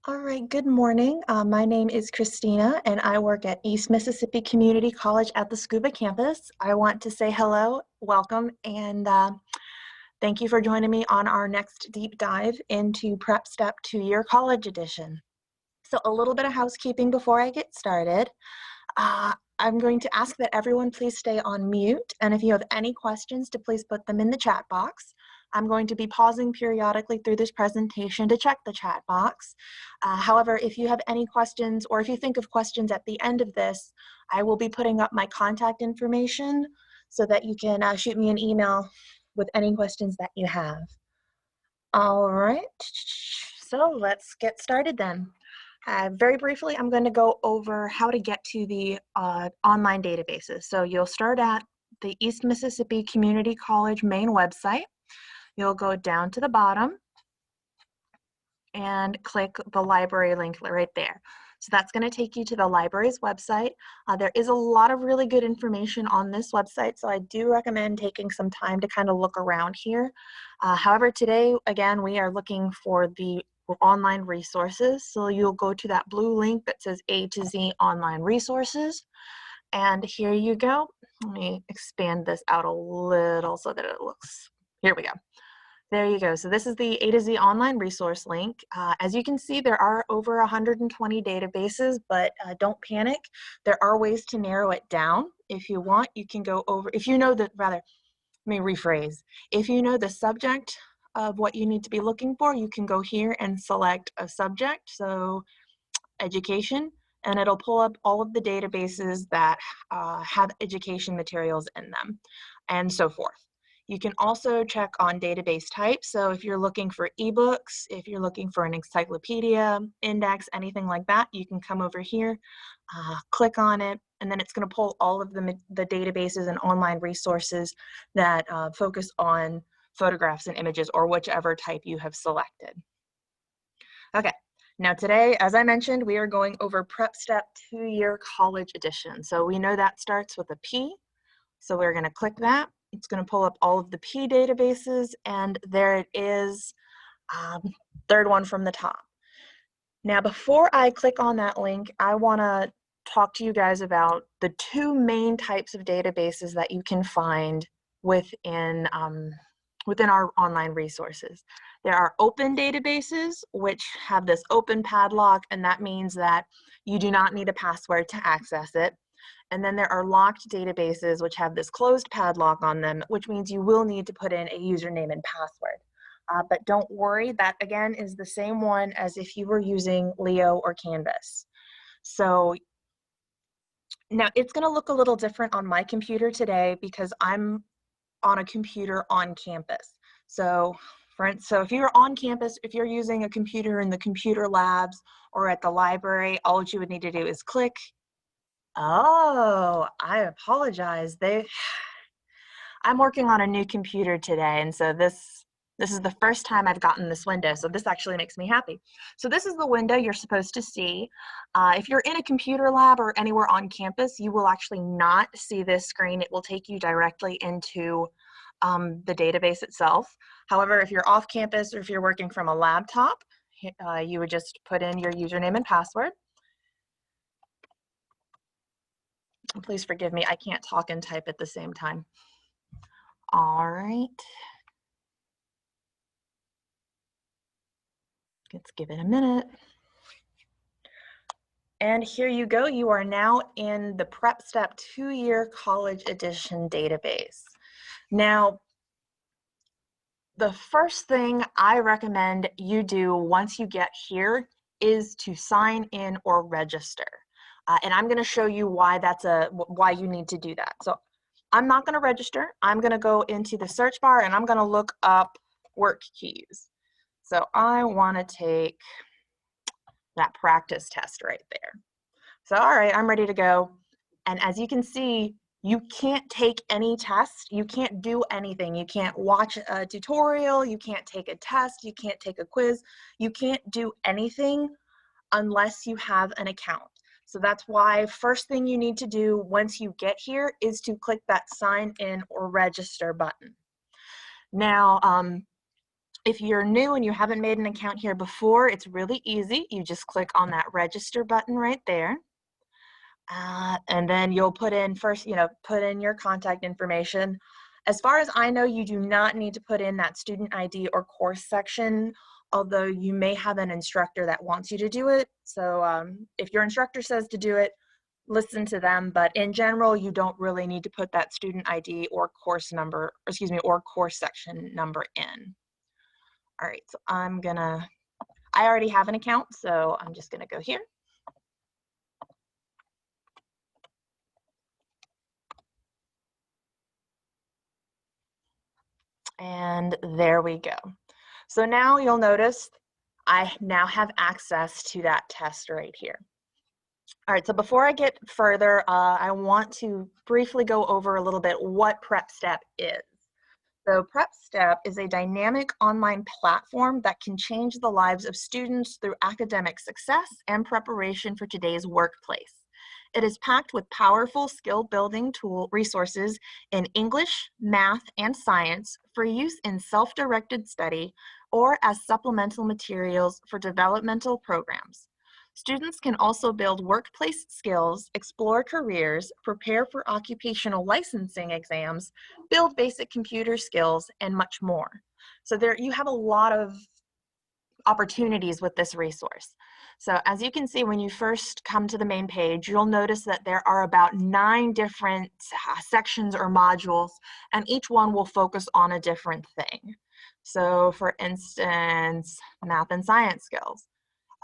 All right, good morning. My name is Christina, and I work at East Mississippi Community College at the Scuba campus. I want to say hello, welcome, and thank you for joining me on our next deep dive into PrepStep 2-year college edition. So a little bit of housekeeping before I get started. I'm going to ask that everyone please stay on mute, and if you have any questions, to please put them in the chat box. I'm going to be pausing periodically through this presentation to check the chat box. However, if you have any questions or if you think of questions at the end of this, I will be putting up my contact information so that you can shoot me an email with any questions that you have. All right, so let's get started then. Very briefly, I'm going to go over how to get to the online databases. So you'll start at the East Mississippi Community College main website. You'll go down to the bottom and click the library link right there. So that's going to take you to the library's website. There is a lot of really good information on this website, so I do recommend taking some time to kind of look around here. However, today, again, we are looking for the online resources. So you'll go to that blue link that says A to Z online resources. And here you go. Let me expand this out a little so that it looks, here we go. There you go. So this is the A to Z online resource link. As you can see, there are over 120 databases, but don't panic. There are ways to narrow it down. If you want, you can go over, if you know that, rather, let me rephrase. If you know the subject of what you need to be looking for, you can go here and select a subject, so education, and it'll pull up all of the databases that have education materials in them, and so forth. You can also check on database types. So if you're looking for ebooks, if you're looking for an encyclopedia, index, anything like that, you can come over here, click on it, and then it's going to pull all of the databases and online resources that focus on photographs and images or whichever type you have selected. Okay, now today, as I mentioned, we are going over PrepStep 2-year college edition. So we know that starts with a P, so we're going to click that. It's going to pull up all of the P databases, and there it is, third one from the top. Now, before I click on that link, I want to talk to you guys about the two main types of databases that you can find within our online resources. There are open databases, which have this open padlock, and that means that you do not need a password to access it. And then there are locked databases, which have this closed padlock on them, which means you will need to put in a username and password. But don't worry, that again is the same one as if you were using Leo or Canvas. So now it's going to look a little different on my computer today because I'm on a computer on campus. So if you're on campus, if you're using a computer in the computer labs or at the library, all you would need to do is click. Oh, I apologize. I'm working on a new computer today, and so this is the first time I've gotten this window, so this actually makes me happy. So this is the window you're supposed to see. If you're in a computer lab or anywhere on campus, you will actually not see this screen. It will take you directly into the database itself. However, if you're off campus or if you're working from a laptop, you would just put in your username and password. Please forgive me, I can't talk and type at the same time. All right. Let's give it a minute. And here you go. You are now in the PrepStep 2-year college edition database. Now, the first thing I recommend you do once you get here is to sign in or register. And I'm going to show you why why you need to do that. So I'm not going to register. I'm going to go into the search bar and I'm going to look up work keys. So I want to take that practice test right there. So all right, I'm ready to go. And as you can see, you can't take any test. You can't do anything. You can't watch a tutorial. You can't take a test. You can't take a quiz. You can't do anything unless you have an account. So that's why first thing you need to do once you get here is to click that sign in or register button. Now, If you're new and you haven't made an account here before, it's really easy. You just click on that register button right there. And then you'll put in first, put in your contact information. As far as I know, you do not need to put in that student ID or course section, although you may have an instructor that wants you to do it. So if your instructor says to do it, listen to them. But in general, you don't really need to put that student ID or course number, or course section number in. All right, so I already have an account, so I'm just gonna go here. And there we go. So now you'll notice I now have access to that test right here. All right, so before I get further, I want to briefly go over a little bit what PrepStep is. So PrepStep is a dynamic online platform that can change the lives of students through academic success and preparation for today's workplace. It is packed with powerful skill-building resources in English, math, and science for use in self-directed study or as supplemental materials for developmental programs. Students can also build workplace skills, explore careers, prepare for occupational licensing exams, build basic computer skills, and much more. So there you have a lot of opportunities with this resource. So as you can see, when you first come to the main page, you'll notice that there are about 9 different sections or modules, and each one will focus on a different thing. So for instance, math and science skills.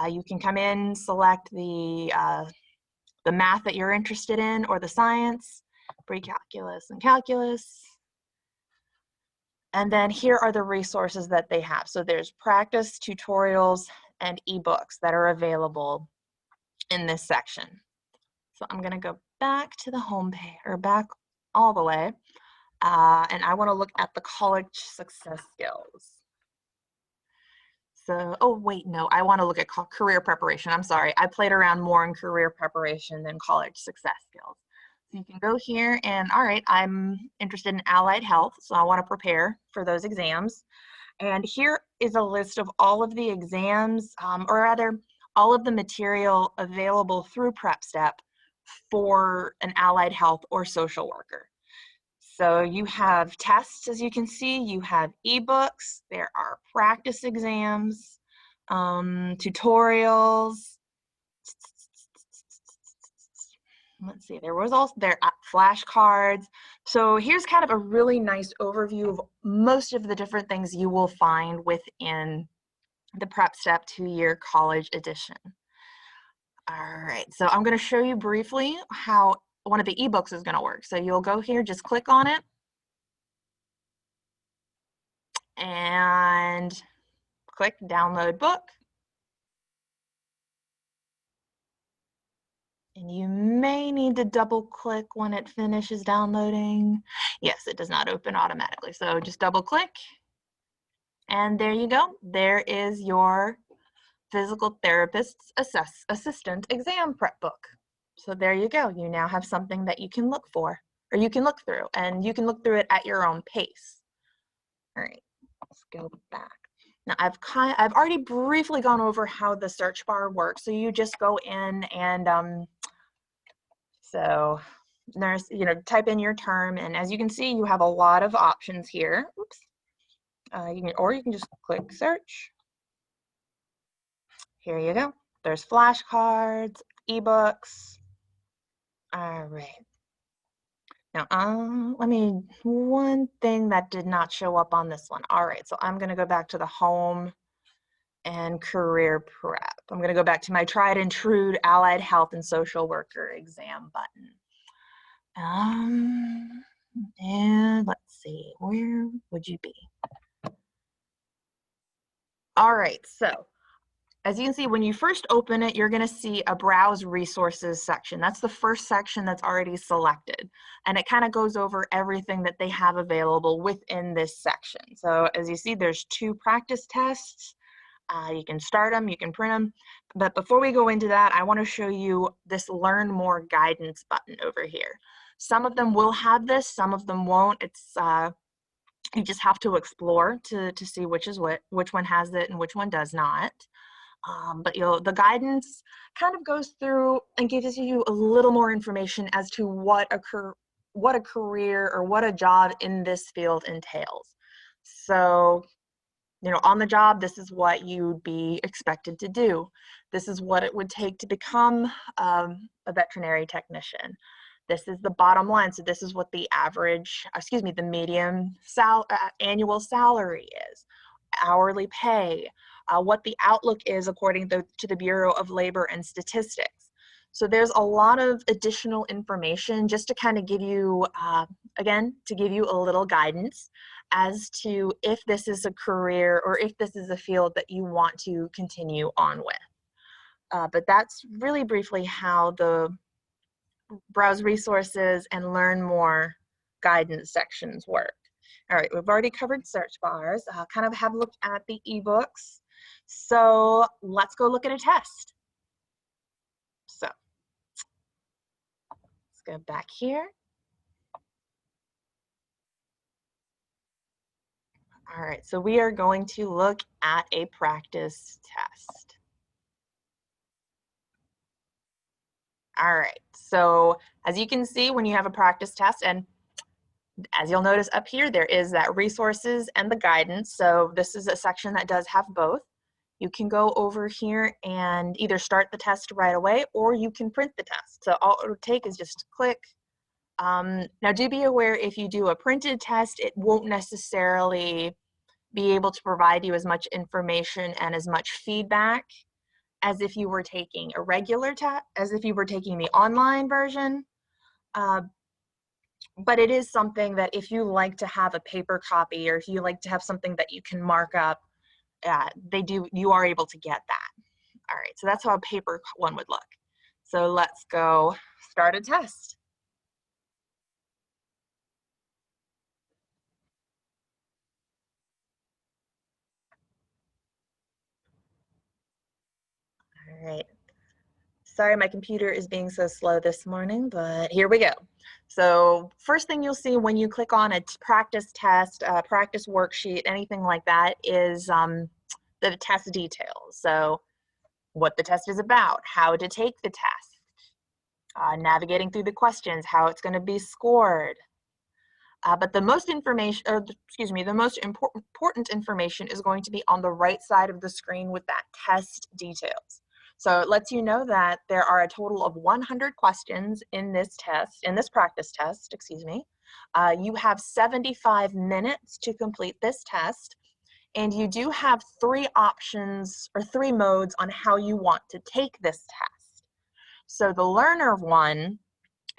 You can come in, select the math that you're interested in or the science, pre-calculus and calculus. And then here are the resources that they have. So there's practice, tutorials, and ebooks that are available in this section. So I'm gonna go back to the home page, or back all the way, and I wanna look at the college success skills. So, oh wait, no, I wanna look at career preparation. I'm sorry, I played around more in career preparation than college success skills. So you can go here and, all right, I'm interested in allied health, so I wanna prepare for those exams. And here is a list of all of the exams, or rather, all of the material available through PrepStep for an allied health or social worker. So you have tests, as you can see, you have ebooks, there are practice exams, tutorials. Let's see, there flashcards. So here's kind of a really nice overview of most of the different things you will find within the PrepStep 2-year college edition. All right, so I'm going to show you briefly how one of the ebooks is going to work. So you'll go here, just click on it, and click download book. And you may need to double click when it finishes downloading. Yes, it does not open automatically. So just double click. And there you go. There is your physical therapist's assistant exam prep book. So there you go. You now have something that you can look for, or you can look through, and you can look through it at your own pace. All right, let's go back. Now I've already briefly gone over how the search bar works. So you just go in and so there's, type in your term, and as you can see, you have a lot of options here. Oops. You can just click search. Here you go. There's flashcards, ebooks. All right. Now, one thing that did not show up on this one. All right, so I'm going to go back to the home and career prep. I'm going to go back to my tried and true allied health and social worker exam button. And let's see, where would you be? All right, so as you can see, when you first open it, you're going to see a browse resources section. That's the first section that's already selected. And it kind of goes over everything that they have available within this section. So as you see, there's 2 practice tests. You can start them, you can print them. But before we go into that, I want to show you this Learn More guidance button over here. Some of them will have this, some of them won't. It's You just have to explore to see which one has it and which one does not. But the guidance kind of goes through and gives you a little more information as to what a career or what a job in this field entails. So, on the job, this is what you'd be expected to do. This is what it would take to become a veterinary technician. This is the bottom line. So this is what the the median annual salary is, hourly pay, what the outlook is according to the Bureau of Labor and Statistics. So there's a lot of additional information just to kind of give you, again, to give you a little guidance as to if this is a career or if this is a field that you want to continue on with. But that's really briefly how the browse resources and learn more guidance sections work. All right, we've already covered search bars. Kind of have looked at the ebooks. So let's go look at a test. So let's go back here. All right, so we are going to look at a practice test. All right, so as you can see, when you have a practice test, and as you'll notice up here, there is that resources and the guidance. So this is a section that does have both. You can go over here and either start the test right away or you can print the test. So all it would take is just click. Now do be aware, if you do a printed test, it won't necessarily be able to provide you as much information and as much feedback as if you were taking a regular test, as if you were taking the online version. But it is something that if you like to have a paper copy or if you like to have something that you can mark up, you are able to get that. All right, so that's how a paper one would look. So let's go start a test. All right. Sorry, my computer is being so slow this morning, but here we go. So first thing you'll see when you click on a practice test, practice worksheet, anything like that is the test details. So what the test is about, how to take the test, navigating through the questions, how it's going to be scored. But the most information, or the most important information is going to be on the right side of the screen with that test details. So it lets you know that there are a total of 100 questions in this test, in this practice test, You have 75 minutes to complete this test, and you do have 3 options or 3 modes on how you want to take this test. So the learner one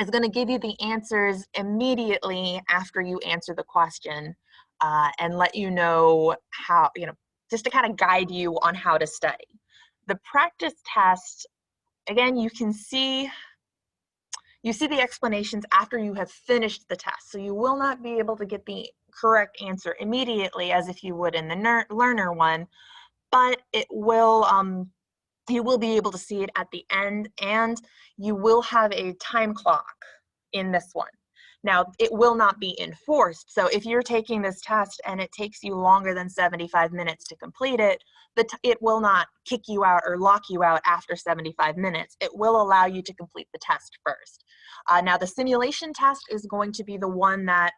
is going to give you the answers immediately after you answer the question and let you know how, just to kind of guide you on how to study. The practice test, again, you see the explanations after you have finished the test. So you will not be able to get the correct answer immediately as if you would in the learner one, but it will, you will be able to see it at the end, and you will have a time clock in this one. Now, it will not be enforced. So if you're taking this test and it takes you longer than 75 minutes to complete it, it will not kick you out or lock you out after 75 minutes. It will allow you to complete the test first. Now, the simulation test is going to be the one that,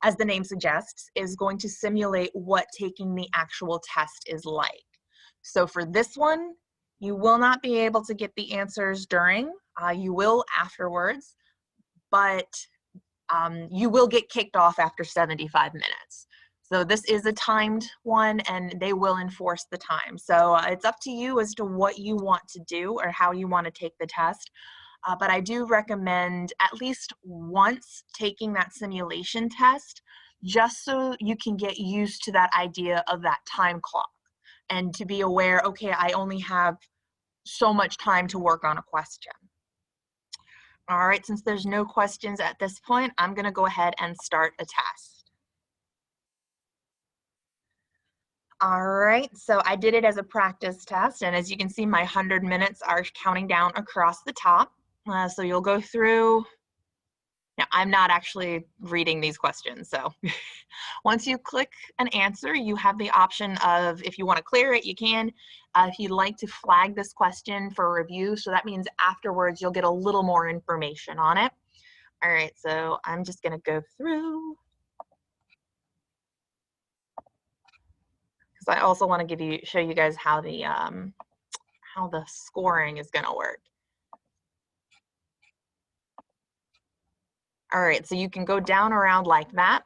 as the name suggests, is going to simulate what taking the actual test is like. So for this one, you will not be able to get the answers during, you will afterwards, but you will get kicked off after 75 minutes. So this is a timed one and they will enforce the time. So it's up to you as to what you want to do or how you want to take the test. But I do recommend at least once taking that simulation test, just so you can get used to that idea of that time clock and to be aware, okay, I only have so much time to work on a question. All right, since there's no questions at this point, I'm going to go ahead and start a test. All right, so I did it as a practice test, and as you can see, my 100 minutes are counting down across the top. So you'll go through Now, I'm not actually reading these questions, so once you click an answer, you have the option of, if you want to clear it, you can. If you'd like to flag this question for review, so that means afterwards you'll get a little more information on it. All right, so I'm just going to go through, because I also want to show you guys how the scoring is going to work. All right, so you can go down around like that.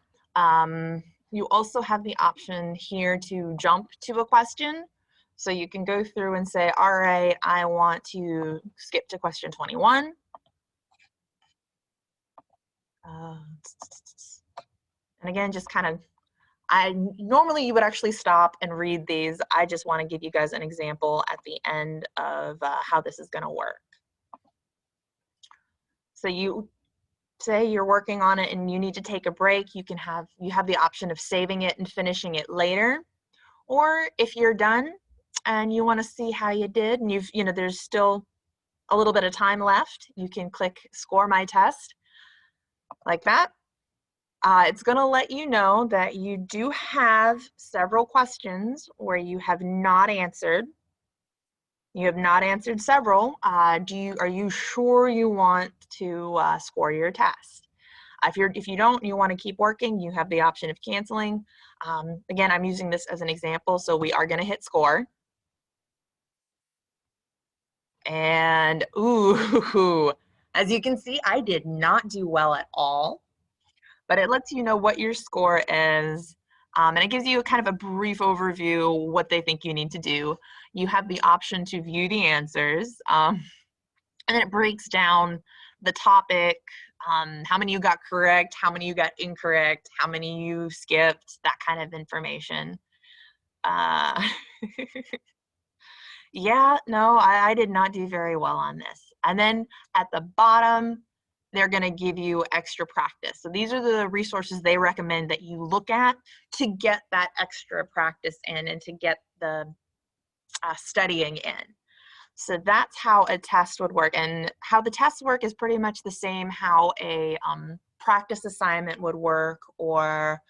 You also have the option here to jump to a question. So you can go through and say, all right, I want to skip to question 21. And again, just kind of, normally you would actually stop and read these. I just want to give you guys an example at the end of how this is going to work. So you say you're working on it and you need to take a break, you have the option of saving it and finishing it later. Or if you're done and you want to see how you did and there's still a little bit of time left, you can click score my test like that. It's going to let you know that you do have several questions where you have not answered. You have not answered several. Are you sure you want to score your test? If you don't, you want to keep working, you have the option of canceling. Again, I'm using this as an example, so we are going to hit score. And ooh, as you can see, I did not do well at all, but it lets you know what your score is. And it gives you kind of a brief overview what they think you need to do. You have the option to view the answers, and it breaks down the topic, how many you got correct, how many you got incorrect, how many you skipped, that kind of information. Yeah, no, I did not do very well on this. And then at the bottom, they're going to give you extra practice. So these are the resources they recommend that you look at to get that extra practice in and to get the studying in. So that's how a test would work. And how the tests work is pretty much the same how a practice assignment would work, or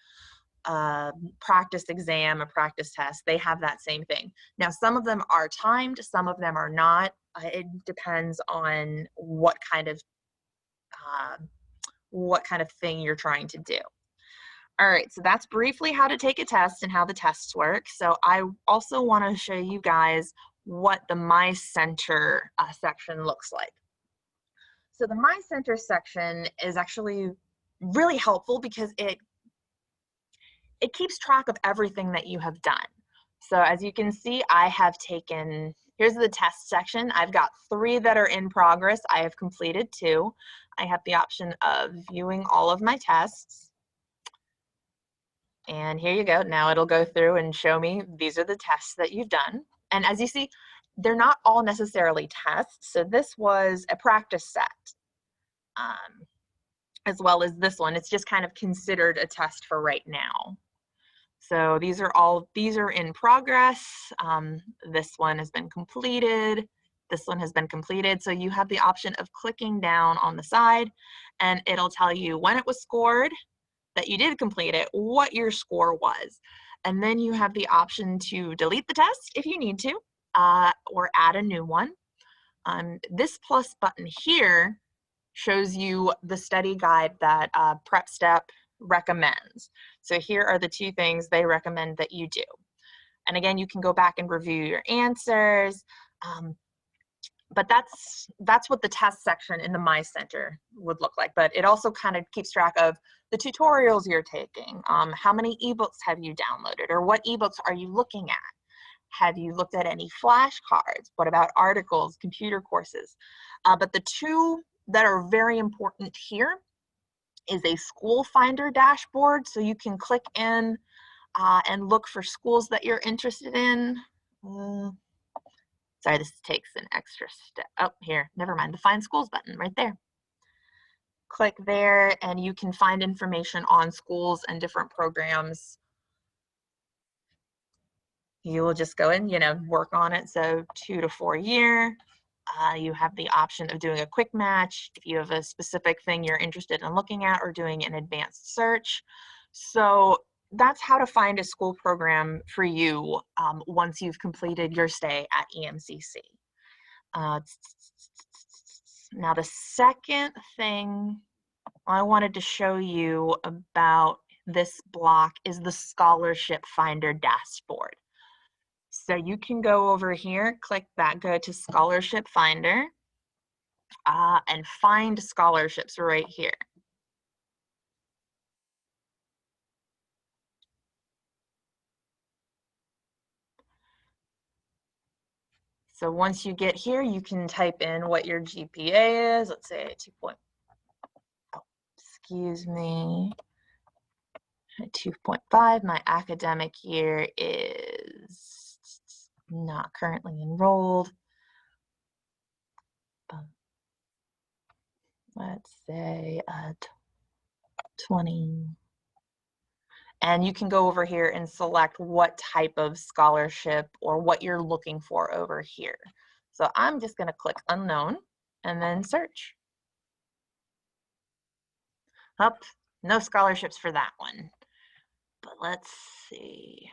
a practice exam, a practice test. They have that same thing. Now, some of them are timed, some of them are not. It depends on what kind of thing you're trying to do. All right, so that's briefly how to take a test and how the tests work. So I also want to show you guys what the My Center section looks like. So the My Center section is actually really helpful because it keeps track of everything that you have done. So as you can see, I have taken, here's the test section. I've got 3 that are in progress. I have completed 2. I have the option of viewing all of my tests. And here you go. Now it'll go through and show me these are the tests that you've done. And as you see, they're not all necessarily tests. So this was a practice set, as well as this one. It's just kind of considered a test for right now. So these are in progress. This one has been completed. This one has been completed. So you have the option of clicking down on the side and it'll tell you when it was scored, that you did complete it, what your score was. And then you have the option to delete the test if you need to, or add a new one. This plus button here shows you the study guide that PrepStep recommends. So here are the 2 things they recommend that you do. And again, you can go back and review your answers. But that's what the test section in the My Center would look like. But it also kind of keeps track of the tutorials you're taking. How many ebooks have you downloaded, or what ebooks are you looking at? Have you looked at any flashcards? What about articles, computer courses? But the 2 that are very important here is a school finder dashboard. So you can click in and look for schools that you're interested in. Sorry, this takes an extra step. Oh, here, never mind. The Find Schools button right there. Click there and you can find information on schools and different programs. You will just go in, work on it. So 2 to 4 year. You have the option of doing a quick match if you have a specific thing you're interested in looking at, or doing an advanced search. So that's how to find a school program for you once you've completed your stay at EMCC. Now the second thing I wanted to show you about this block is the Scholarship Finder dashboard. So you can go over here, click that, go to Scholarship Finder, and find scholarships right here. So once you get here, you can type in what your GPA is. Let's say 2 point, oh, excuse me, 2.5. My academic year is not currently enrolled. Let's say 20. And you can go over here and select what type of scholarship or what you're looking for over here. So I'm just going to click unknown and then search. Oh, no scholarships for that one. But let's see.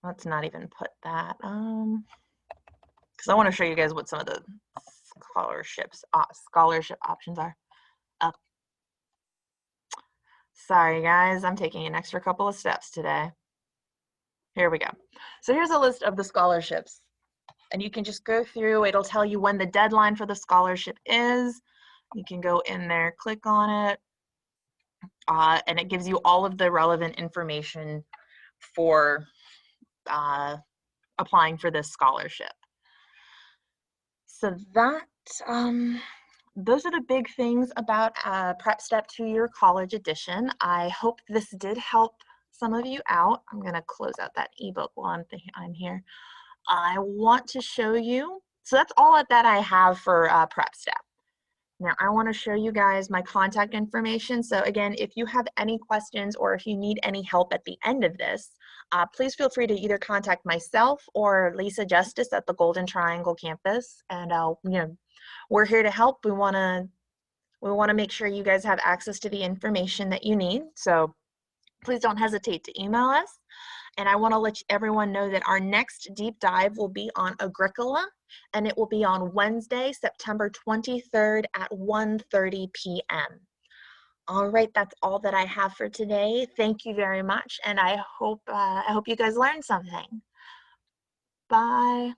Let's not even put that, because I want to show you guys what some of the scholarship options are. Sorry guys, I'm taking an extra couple of steps today. Here we go. So here's a list of the scholarships, and you can just go through. It'll tell you when the deadline for the scholarship is. You can go in there, click on it, and it gives you all of the relevant information for applying for this scholarship. So that, those are the big things about PrepStep 2-Year College Edition. I hope this did help some of you out. I'm going to close out that ebook while I'm here. I want to show you, so that's all that I have for PrepStep. Now I want to show you guys my contact information. So again, if you have any questions or if you need any help at the end of this, please feel free to either contact myself or Lisa Justice at the Golden Triangle campus. And we're here to help. We want to make sure you guys have access to the information that you need. So please don't hesitate to email us. And I want to let everyone know that our next deep dive will be on Agricola, and it will be on Wednesday, September 23rd at 1:30 p.m. All right, that's all that I have for today. Thank you very much, and I hope you guys learned something. Bye.